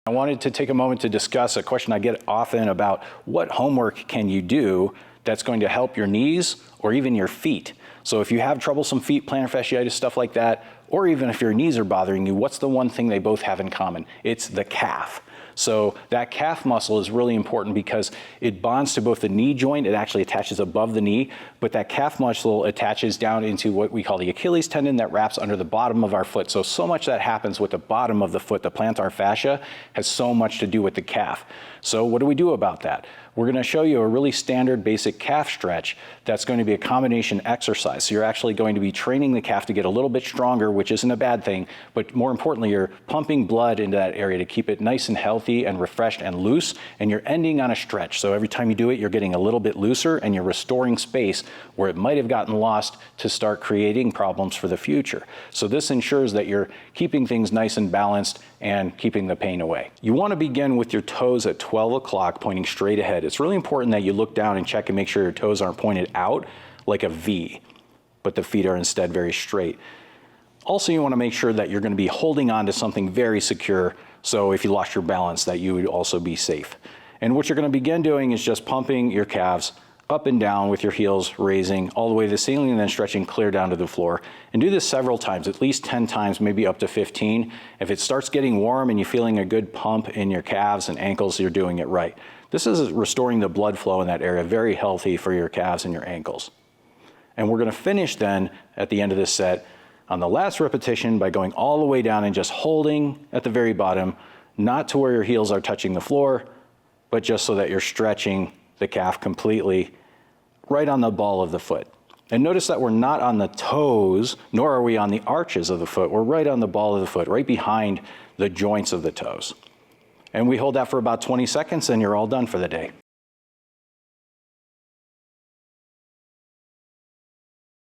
I wanted to take a moment to discuss a question I get often about what homework can you do that's going to help your knees or even your feet. So if you have troublesome feet, plantar fasciitis, stuff like that, or even if your knees are bothering you, what's the one thing they both have in common? It's the calf. So that calf muscle is really important because it bonds to both the knee joint, it actually attaches above the knee, but that calf muscle attaches down into what we call the Achilles tendon that wraps under the bottom of our foot. So much that happens with the bottom of the foot, the plantar fascia, has so much to do with the calf. So what do we do about that? We're going to show you a really standard basic calf stretch that's going to be a combination exercise. So you're actually going to be training the calf to get a little bit stronger, which isn't a bad thing, but more importantly, you're pumping blood into that area to keep it nice and healthy and refreshed and loose, and you're ending on a stretch. So every time you do it, you're getting a little bit looser and you're restoring space where it might have gotten lost to start creating problems for the future. So this ensures that you're keeping things nice and balanced and keeping the pain away. You want to begin with your toes at 12 o'clock pointing straight ahead. It's really important that you look down and check and make sure your toes aren't pointed out like a V, but the feet are instead very straight. Also, you want to make sure that you're going to be holding on to something very secure, so if you lost your balance, that you would also be safe. And what you're going to begin doing is just pumping your calves up and down with your heels raising all the way to the ceiling and then stretching clear down to the floor. And do this several times, at least 10 times, maybe up to 15. If it starts getting warm and you're feeling a good pump in your calves and ankles, you're doing it right. This is restoring the blood flow in that area, very healthy for your calves and your ankles. And we're going to finish then at the end of this set on the last repetition by going all the way down and just holding at the very bottom, not to where your heels are touching the floor, but just so that you're stretching the calf completely right on the ball of the foot. And notice that we're not on the toes, nor are we on the arches of the foot. We're right on the ball of the foot, right behind the joints of the toes. And we hold that for about 20 seconds and you're all done for the day.